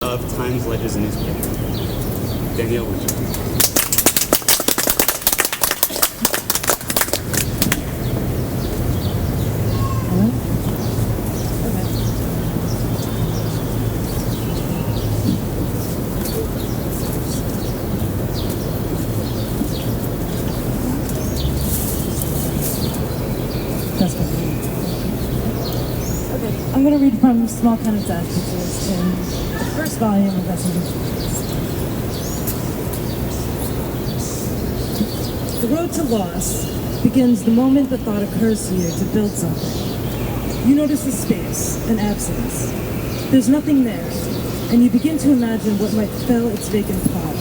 of Times Ledger's newspaper. Danielle Winterton. I'm going to read from Small Kind of Death, which is in the first volume of Messenger. The road to loss begins the moment the thought occurs to you to build something. You notice a space, an absence. There's nothing there, and you begin to imagine what might fill its vacant plot,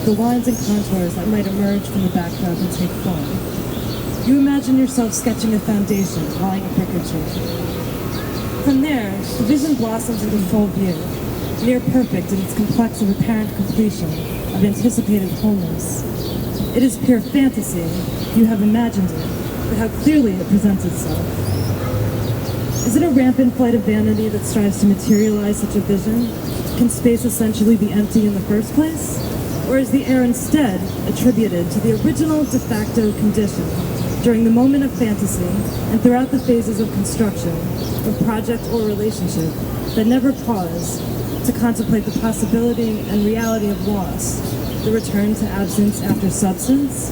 the lines and contours that might emerge from the background and take form. You imagine yourself sketching a foundation, drawing a brick or two. From there, the vision blossoms into full view, near perfect in its complex and apparent completion of anticipated wholeness. It is pure fantasy. You have imagined it, but how clearly it presents itself. Is it a rampant flight of vanity that strives to materialize such a vision? Can space essentially be empty in the first place? Or is the air instead attributed to the original de facto condition during the moment of fantasy and throughout the phases of construction, of project or relationship, that never pause to contemplate the possibility and reality of loss, the return to absence after substance?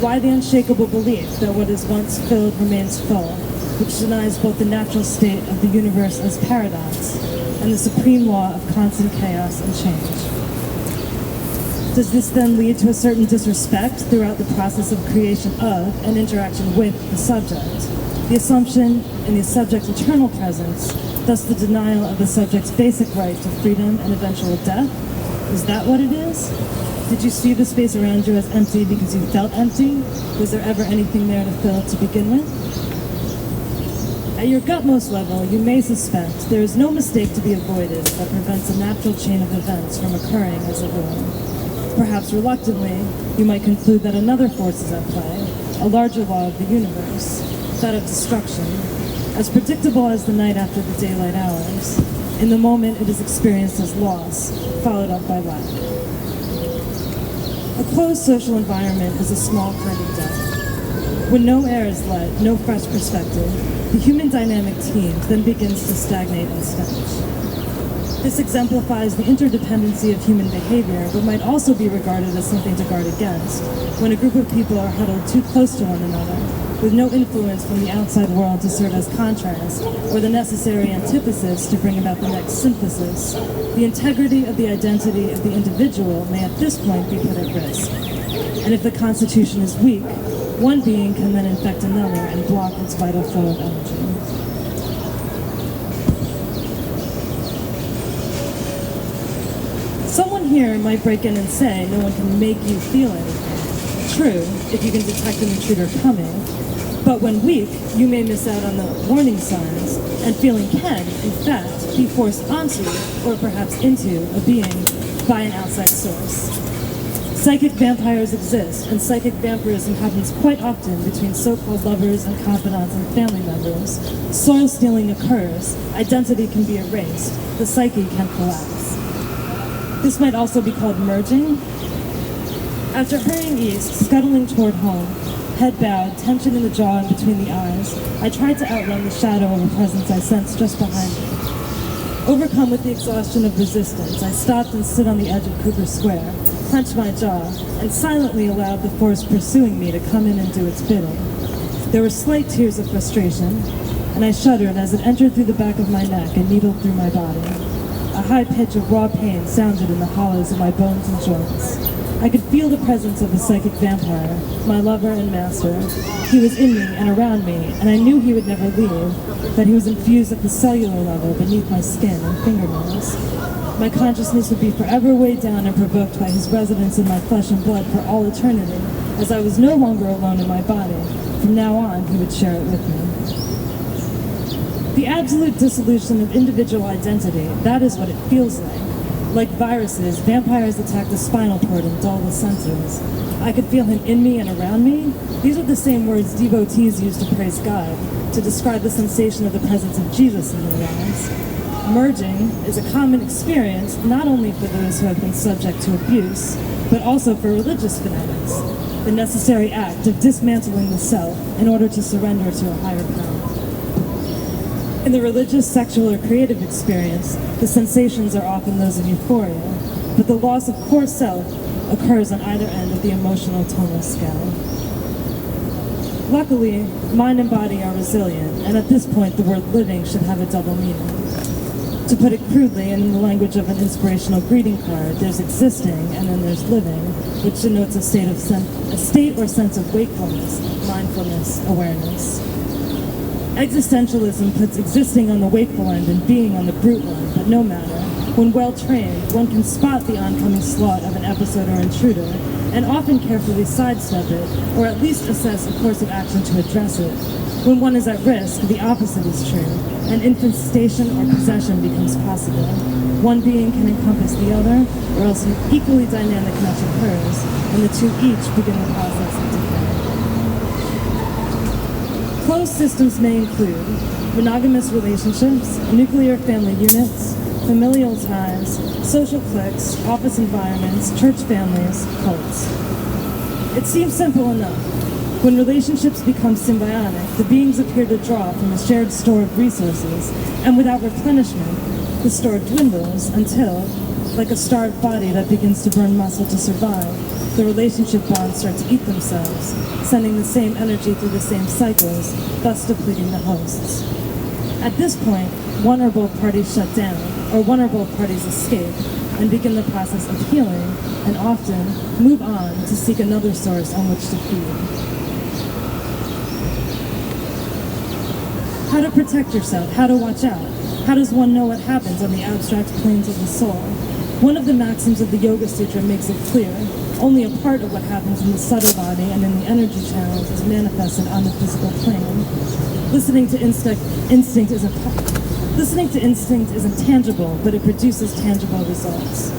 Why the unshakable belief that what is once filled remains full, which denies both the natural state of the universe as paradox and the supreme law of constant chaos and change? Does this then lead to a certain disrespect throughout the process of creation of and interaction with the subject? The assumption in the subject's eternal presence, thus the denial of the subject's basic right to freedom and eventual death? Is that what it is? Did you see the space around you as empty because you felt empty? Was there ever anything there to fill to begin with? At your gutmost level, you may suspect there is no mistake to be avoided that prevents a natural chain of events from occurring as it will. Perhaps reluctantly, you might conclude that another force is at play, a larger law of the universe, that of destruction, as predictable as the night after the daylight hours. In the moment, it is experienced as loss, followed up by lack. A closed social environment is a small kind of death. When no air is let, no fresh perspective, the human dynamic teems then begins to stagnate and stench. This exemplifies the interdependency of human behavior, but might also be regarded as something to guard against when a group of people are huddled too close to one another, with no influence from the outside world to serve as contrast, or the necessary antithesis to bring about the next synthesis. The integrity of the identity of the individual may at this point be put at risk. And if the constitution is weak, one being can then infect another and block its vital flow of energy. Someone here might break in and say no one can make you feel anything. True, if you can detect an intruder coming. But when weak, you may miss out on the warning signs, and feeling can, in fact, be forced onto, or perhaps into, a being by an outside source. Psychic vampires exist, and psychic vampirism happens quite often between so-called lovers and confidants and family members. Soil stealing occurs, identity can be erased, the psyche can collapse. This might also be called merging. After hurrying east, scuttling toward home, head bowed, tension in the jaw and between the eyes, I tried to outrun the shadow of a presence I sensed just behind me. Overcome with the exhaustion of resistance, I stopped and stood on the edge of Cooper Square, clenched my jaw, and silently allowed the force pursuing me to come in and do its bidding. There were slight tears of frustration, and I shuddered as it entered through the back of my neck and needled through my body. A high pitch of raw pain sounded in the hollows of my bones and joints. I could feel the presence of the psychic vampire, my lover and master. He was in me and around me, and I knew he would never leave, that he was infused at the cellular level beneath my skin and fingernails. My consciousness would be forever weighed down and provoked by his residence in my flesh and blood for all eternity, as I was no longer alone in my body. From now on, he would share it with me. The absolute dissolution of individual identity, that is what it feels like. Like viruses, vampires attack the spinal cord and dull the senses. I could feel him in me and around me. These are the same words devotees use to praise God, to describe the sensation of the presence of Jesus in their lives. Merging is a common experience not only for those who have been subject to abuse, but also for religious fanatics, the necessary act of dismantling the self in order to surrender to a higher power. In the religious, sexual, or creative experience, the sensations are often those of euphoria, but the loss of core self occurs on either end of the emotional tonal scale. Luckily, mind and body are resilient, and at this point the word living should have a double meaning. To put it crudely and in the language of an inspirational greeting card, there's existing and then there's living, which denotes a state or sense of wakefulness, mindfulness, awareness. Existentialism puts existing on the wakeful end and being on the brute one, but no matter. When well trained, one can spot the oncoming slaught of an episode or intruder, and often carefully sidestep it, or at least assess a course of action to address it. When one is at risk, the opposite is true. An infestation or possession becomes possible. One being can encompass the other, or else an equally dynamic mesh occurs, and the two each begin the process of decay. Closed systems may include monogamous relationships, nuclear family units, familial ties, social cliques, office environments, church families, cults. It seems simple enough. When relationships become symbiotic, the beings appear to draw from a shared store of resources, and without replenishment, the store dwindles until, like a starved body that begins to burn muscle to survive, the relationship bonds start to eat themselves, sending the same energy through the same cycles, thus depleting the hosts. At this point, one or both parties shut down, or one or both parties escape, and begin the process of healing, and often move on to seek another source on which to feed. How to protect yourself, how to watch out. How does one know what happens on the abstract planes of the soul? One of the maxims of the Yoga Sutra makes it clear, only a part of what happens in the subtle body and in the energy channels is manifested on the physical plane. Listening to instinct is intangible, but it produces tangible results.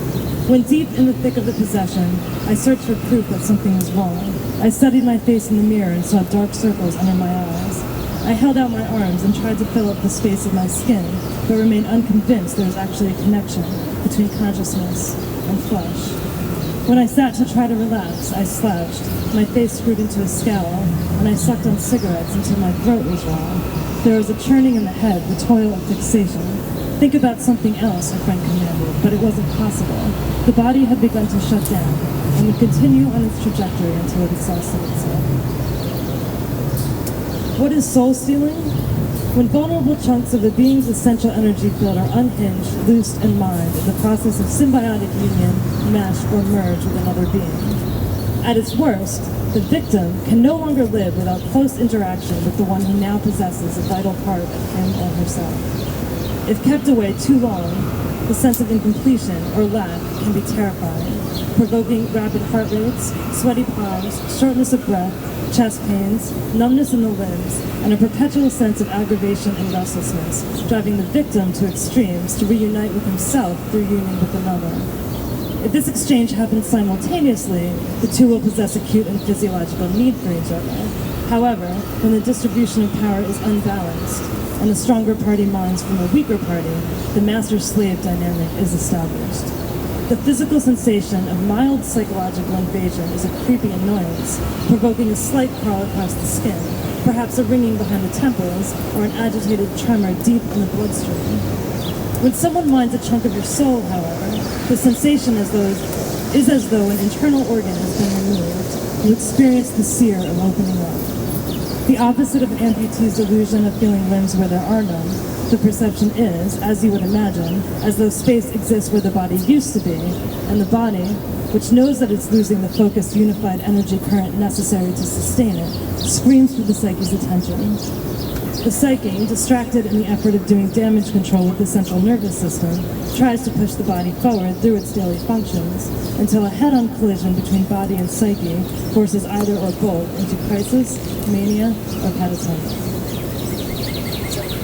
When deep in the thick of the possession, I searched for proof that something was wrong. I studied my face in the mirror and saw dark circles under my eyes. I held out my arms and tried to fill up the space of my skin, but remained unconvinced there was actually a connection between consciousness and flesh. When I sat to try to relax, I slouched, my face screwed into a scowl, and I sucked on cigarettes until my throat was raw. There was a churning in the head, the toil of fixation. Think about something else, a friend commanded, but it wasn't possible. The body had begun to shut down, and would continue on its trajectory until it exhausted itself. What is soul stealing? When vulnerable chunks of the being's essential energy field are unhinged, loosed, and mined in the process of symbiotic union, mesh, or merge with another being. At its worst, the victim can no longer live without close interaction with the one who now possesses a vital part of him or herself. If kept away too long, the sense of incompletion or lack can be terrifying, provoking rapid heart rates, sweaty palms, shortness of breath, chest pains, numbness in the limbs, and a perpetual sense of aggravation and restlessness, driving the victim to extremes to reunite with himself through union with another. If this exchange happens simultaneously, the two will possess acute and physiological need for each other. However, when the distribution of power is unbalanced, and the stronger party mines from a weaker party, the master-slave dynamic is established. The physical sensation of mild psychological invasion is a creepy annoyance, provoking a slight crawl across the skin, perhaps a ringing behind the temples, or an agitated tremor deep in the bloodstream. When someone mines a chunk of your soul, however, the sensation is as though an internal organ has been removed. You experience the sear of opening up. The opposite of an amputee's illusion of feeling limbs where there are none, the perception is, as you would imagine, as though space exists where the body used to be, and the body, which knows that it's losing the focused, unified energy current necessary to sustain it, screams for the psyche's attention. The psyche, distracted in the effort of doing damage control with the central nervous system, tries to push the body forward through its daily functions, until a head-on collision between body and psyche forces either or both into crisis, mania, or catatonia.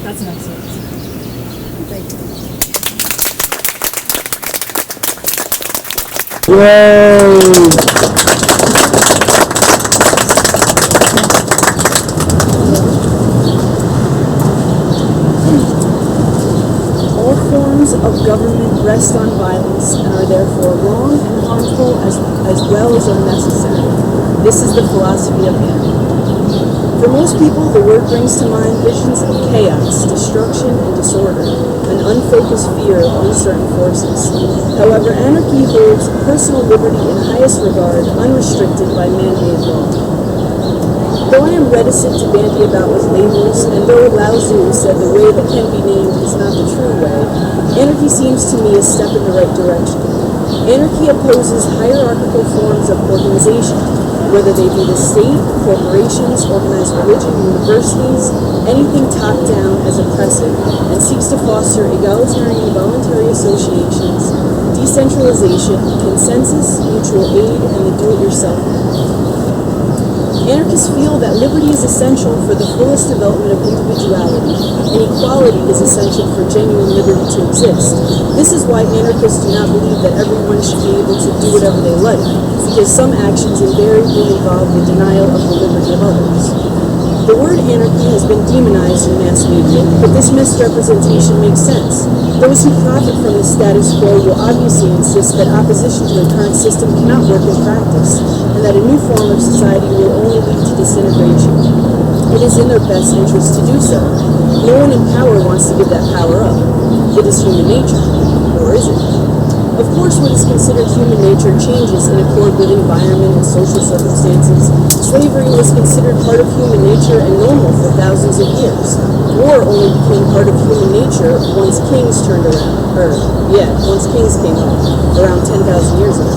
That's an excellent. Thank you. Yay! Also rest on violence and are therefore wrong and harmful as well as unnecessary. This is the philosophy of anarchy. For most people, the word brings to mind visions of chaos, destruction, and disorder, an unfocused fear of uncertain forces. However, anarchy holds personal liberty in highest regard, unrestricted by man-made law. Though I am reticent to bandy about with labels, and though Lao Tzu said the way that can be named is not the true way, anarchy seems to me a step in the right direction. Anarchy opposes hierarchical forms of organization, whether they be the state, corporations, organized religion, universities, anything top-down as oppressive, and seeks to foster egalitarian voluntary associations, decentralization, consensus, mutual aid, and the do-it-yourself method. Anarchists feel that liberty is essential for the fullest development of individuality, and equality is essential for genuine liberty to exist. This is why anarchists do not believe that everyone should be able to do whatever they like, because some actions invariably involve the denial of the liberty of others. The word anarchy has been demonized in mass media, but this misrepresentation makes sense. Those who profit from the status quo will obviously insist that opposition to the current system cannot work in practice, and that a new form of society will only lead to disintegration. It is in their best interest to do so. No one in power wants to give that power up. It is human nature. Or is it? Of course, what is considered human nature changes in accord with environment and social circumstances. Slavery was considered part of human nature and normal for thousands of years. War only became part of human nature once kings turned around, once kings came up, around 10,000 years ago.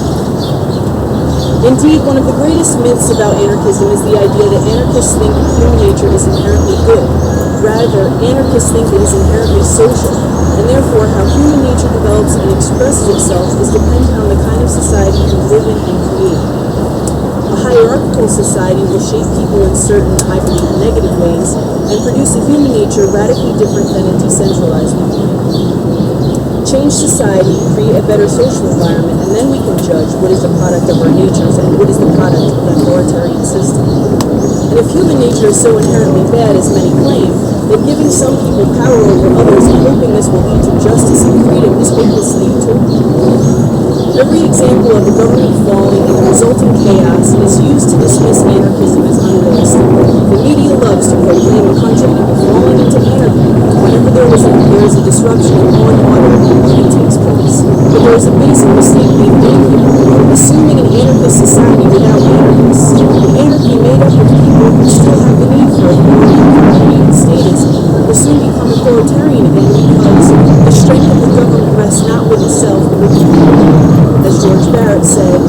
Indeed, one of the greatest myths about anarchism is the idea that anarchists think human nature is inherently good. Rather, anarchists think it is inherently social, and therefore how human nature develops and expresses itself is dependent on the kind of society you live in and create. A hierarchical society will shape people in certain, I believe, negative ways, and produce a human nature radically different than a decentralized one. Change society, create a better social environment, and then we can judge what is the product of our natures and what is the product of the authoritarian system. And if human nature is so inherently bad as many claim, then giving some people power over others and hoping this will lead to justice and freedom is hopelessly utopian. Every example of the government falling and the resulting chaos is used to dismiss anarchism as unrealistic. The media loves to proclaim a country to be falling into anarchy whenever there is a disruption in law and order that takes place. But there is a basic mistake being made here, assuming an anarchist society without anarchists. An anarchy made up of people who still have the need for authority, convenience, status, will soon become authoritarian again because the strength of the government rests not with itself but with the people. As George Barrett said,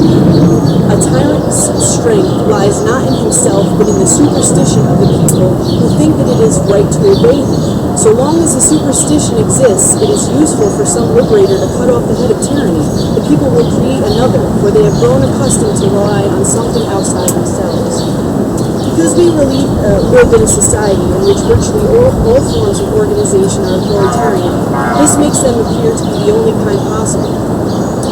a tyrant's strength lies not in himself but in the superstition of the people who think that it is right to obey him. So long as the superstition exists, it is useful for some liberator to cut off the head of tyranny. The people will create another, for they have grown accustomed to rely on something outside themselves. Because we live in a society in which virtually all forms of organization are authoritarian, this makes them appear to be the only kind possible.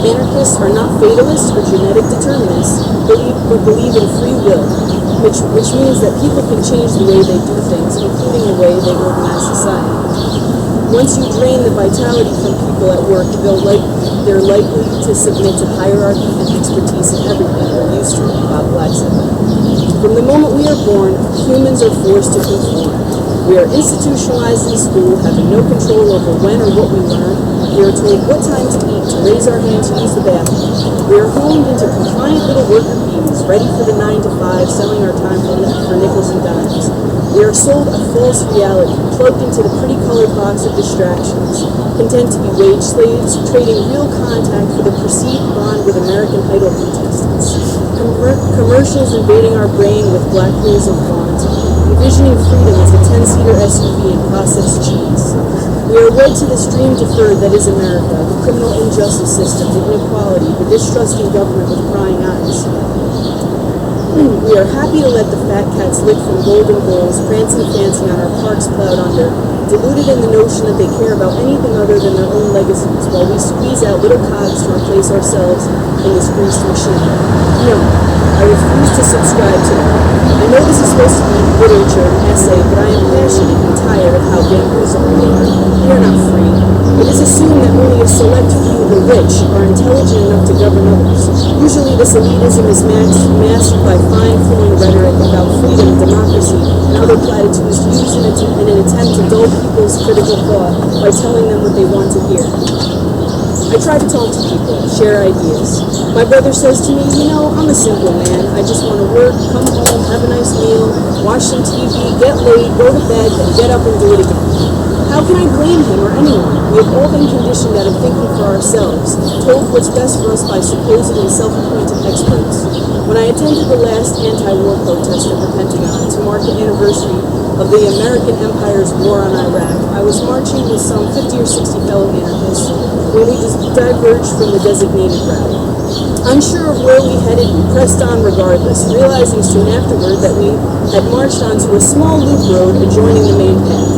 Anarchists are not fatalists or genetic determinists, but believe in free will, which means that people can change the way they do things, including the way they organize society. Once you drain the vitality from people at work, they're likely to submit to hierarchy and expertise in everything they're used to, Bob Black said. From the moment we are born, humans are forced to conform. We are institutionalized in school, having no control over when or what we learn. We are told what time to eat, to raise our hand to use the bathroom. We are honed into compliant little worker bees, ready for the 9 to 5, selling our time for nickels and dimes. We are sold a false reality, plugged into the pretty colored box of distractions, content to be wage slaves, trading real contact for the perceived bond with American Idol contestants. Commercials invading our brain with black holes of want, envisioning freedom as a 10-seater SUV and processed cheese. We are wed to this dream deferred that is America, the criminal injustice system, the inequality, the distrusting government with prying eyes. We are happy to let the fat cats lick from golden bowls, prancing fancy on our parks plowed under, deluded in the notion that they care about anything other than their own legacies, while we squeeze out little cogs to replace ourselves in this greased machine. No, I refuse to subscribe to that. I know this is supposed to be literature and essay, but I am passionate and tired of how bamboozled they are. They are not free. It is assumed that only a select few, the rich, are intelligent enough to govern others. Usually this elitism is masked by fine-flowing rhetoric about freedom, democracy, and other platitudes used in an attempt to dull people's critical thought by telling them what they want to hear. I try to talk to people, share ideas. My brother says to me, I'm a simple man. I just want to work, come home, have a nice meal, watch some TV, get laid, go to bed, then get up and do it again. How can I blame him or anyone? We have all been conditioned out of thinking for ourselves, told what's best for us by supposedly self-appointed experts. When I attended the last anti-war protest at the Pentagon to mark the anniversary of the American Empire's war on Iraq, I was marching with some 50 or 60 fellow anarchists when we diverged from the designated route. Unsure of where we headed, we pressed on regardless, realizing soon afterward that we had marched onto a small loop road adjoining the main path.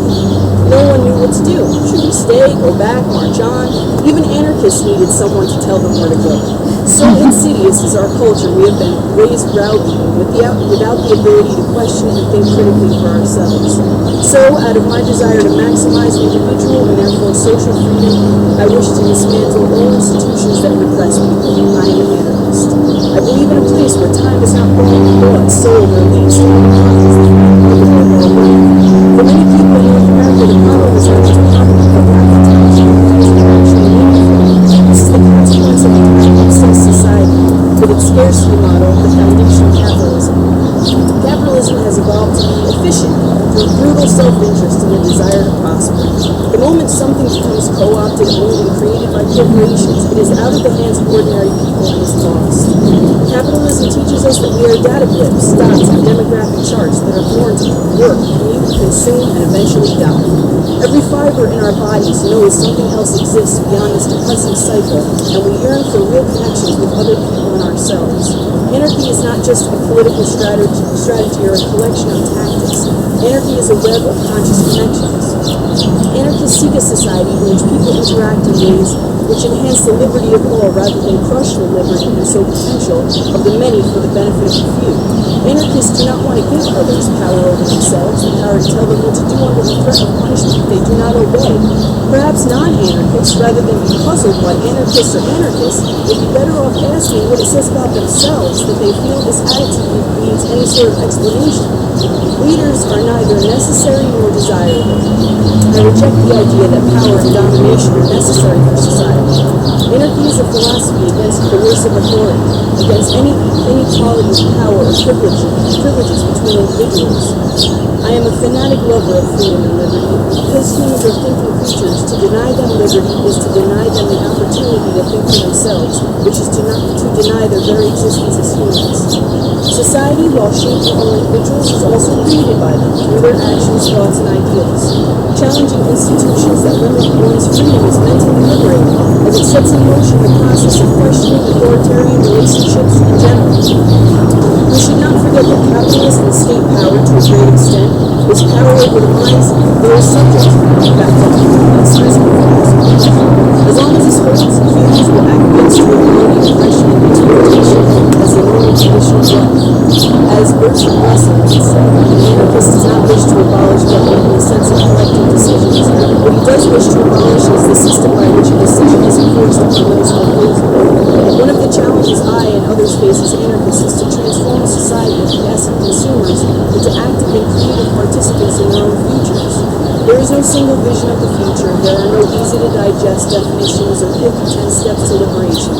No one knew what to do. Should we stay, go back, march on? Even anarchists needed someone to tell them where to go. So insidious is our culture, we have been raised browbeaten without the ability to question and think critically for ourselves. So, out of my desire to maximize individual and therefore social freedom, I wish to dismantle all institutions that repress people. I am an anarchist. I believe in a place where time is not bought, sold, or leased. For many people in North America, the problem is not just poverty, but lack of time. This is the consequence of a time-obsessed society, with its scarcity model, the foundation of capitalism. Capitalism has evolved to be efficient through brutal self-interest and the desire to prosper. The moment something becomes co-opted, owned, and created by corporations, it is out of the hands of ordinary people and is lost. Capitalism teaches us that we are data blips, dots, and demographic charts that are born to work, commute, consume, and eventually die. Every fiber in our bodies knows something else exists beyond this depressing cycle, and we yearn for real connections with other people and ourselves. Anarchy is not just a political strategy or a collection of tactics. Anarchy is a web of conscious connections. Anarchists seek a society in which people interact in ways which enhance the liberty of all rather than crush the liberty and so potential of the many for the benefit of the few. Anarchists do not want to give others power over themselves, the power to tell them what to do under the threat of punishment if they do not obey. Perhaps non-anarchists, rather than be puzzled why anarchists are anarchists, would be better off asking what it says about themselves that they feel this attitude needs any sort of explanation. Leaders are neither necessary nor desirable. I reject the idea that power and domination are necessary for society. Anarchy is a philosophy against coercive authority, against any inequality of power or privileges between individuals. I am a fanatic lover of freedom and liberty. Because humans are thinking creatures, to deny them liberty is to deny them the opportunity to think for themselves, which is to deny their very existence as humans. Society, while shaping all individuals, is also created by them through their actions, thoughts, and ideals. Challenging institutions that limit one's freedom is mentally liberating, as it sets in motion the process of questioning authoritarian relationships in general. We should not forget that capitalism and state power, to a great extent, is power over the minds of those subjects backed up by size and forms. As long as this holds, humans will acquiesce to ability to question and interpretation as the normal condition of life. As Bertrand Russell once said, an anarchist does not wish to abolish government in the sense of collective decisions. What he does wish to abolish is the system by which a decision is enforced upon those who oppose it. One of the challenges I and others face as anarchists is to transform a society of passive consumers into active and creative participants in their own futures. There is no single vision of the future. There are no easy-to-digest definitions or 50-10 steps to liberation.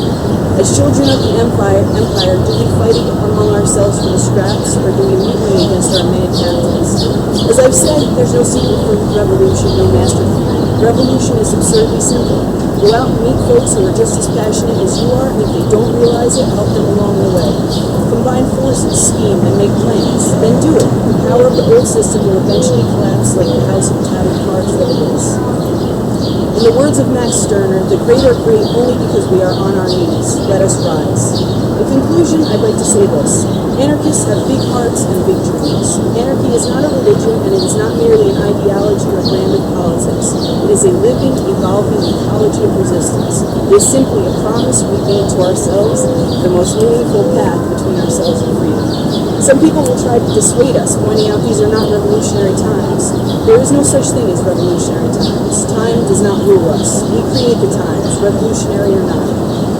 As children of the empire, do we fight among ourselves for the scraps, or do we mutiny against our mad captains? As I've said, there's no secret for revolution, no master theory. Revolution is absurdly simple. Go out and meet folks who are just as passionate as you are, and if they don't realize it, help them along the way. Combine forces, scheme, and make plans. Then do it. The power of the old system will eventually collapse like the house of tattered cards that it is. In the words of Max Stirner, the great are great only because we are on our knees. Let us rise. In conclusion, I'd like to say this. Anarchists have big hearts and big dreams. Anarchy is not a religion, and it is not merely an ideology or brand of politics. It is a living, evolving ecology of resistance. It is simply a promise we made to ourselves, the most meaningful path between ourselves and freedom. Some people will try to dissuade us, pointing out these are not revolutionary times. There is no such thing as revolutionary times. Time does not rule us. We create the times, revolutionary or not.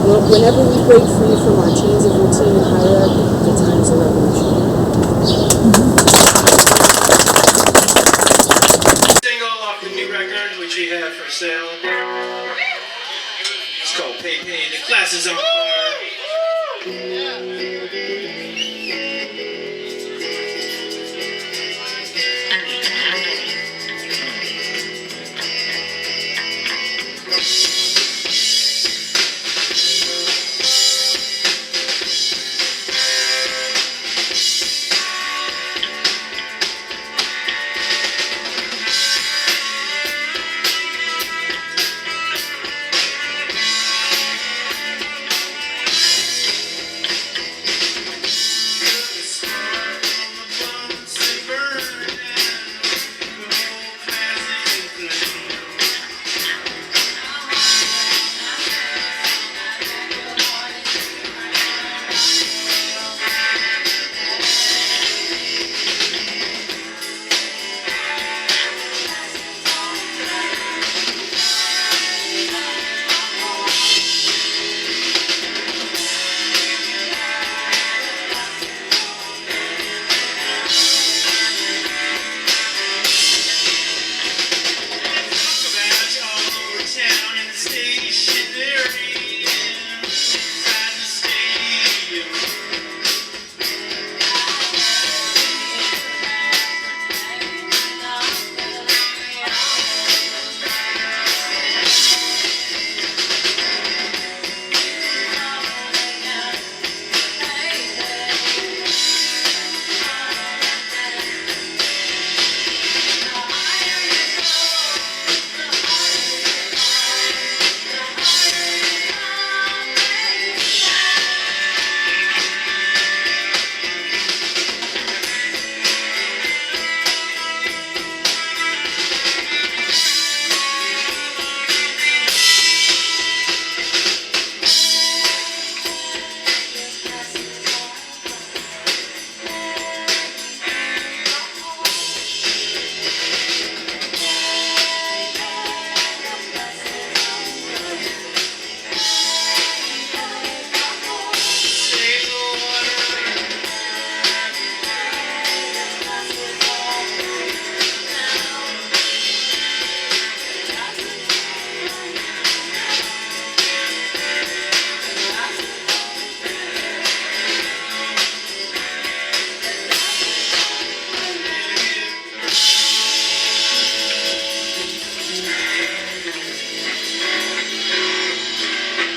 Whenever we break free from our chains of routine and hierarchy, the times are revolutionary. Single off the new record, which we have for sale. It's called Pay Pay. The class is on fire.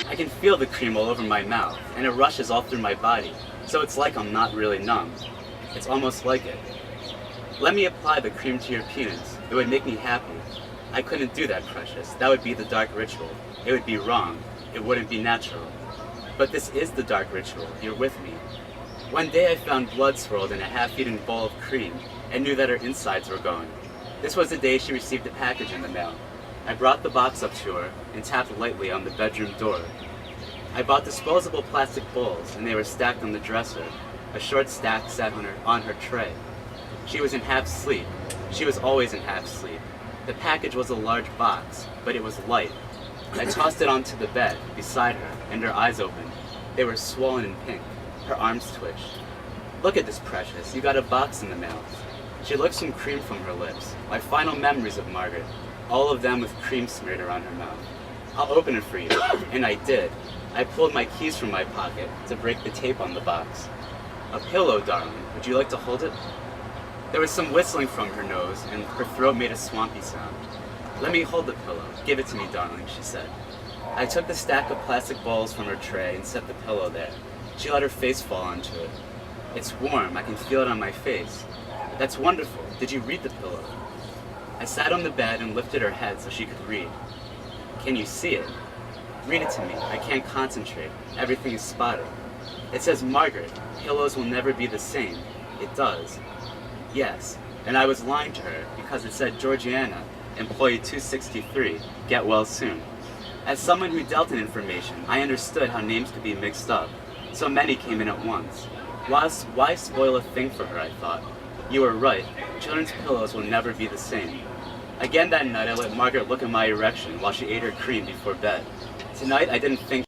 I can feel the cream all over my mouth, and it rushes all through my body, so it's like I'm not really numb. It's almost like it. Let me apply the cream to your penis. It would make me happy. I couldn't do that, Precious. That would be the dark ritual. It would be wrong. It wouldn't be natural. But this is the dark ritual. You're with me. One day I found blood swirled in a half-eaten bowl of cream and knew that her insides were going. This was the day she received a package in the mail. I brought the box up to her and tapped lightly on the bedroom door. I bought disposable plastic bowls, and they were stacked on the dresser. A short stack sat on her tray. She was in half sleep. She was always in half sleep. The package was a large box, but it was light. I tossed it onto the bed beside her, and her eyes opened. They were swollen and pink. Her arms twitched. Look at this, Precious. You got a box in the mail. She licked some cream from her lips. My final memories of Margaret, all of them with cream smeared around her mouth. I'll open it for you. And I did. I pulled my keys from my pocket to break the tape on the box. A pillow, darling. Would you like to hold it? There was some whistling from her nose, and her throat made a swampy sound. Let me hold the pillow. Give it to me, darling, she said. I took the stack of plastic balls from her tray and set the pillow there. She let her face fall onto it. It's warm. I can feel it on my face. That's wonderful. Did you read the pillow? I sat on the bed and lifted her head so she could read. Can you see it? Read it to me. I can't concentrate. Everything is spotty. It says, Margaret, pillows will never be the same. It does. Yes, and I was lying to her because it said Georgiana, employee 263, get well soon. As someone who dealt in information, I understood how names could be mixed up. So many came in at once. Why spoil a thing for her, I thought. You were right. Children's pillows will never be the same. Again that night, I let Margaret look at my erection while she ate her cream before bed. Tonight, I didn't think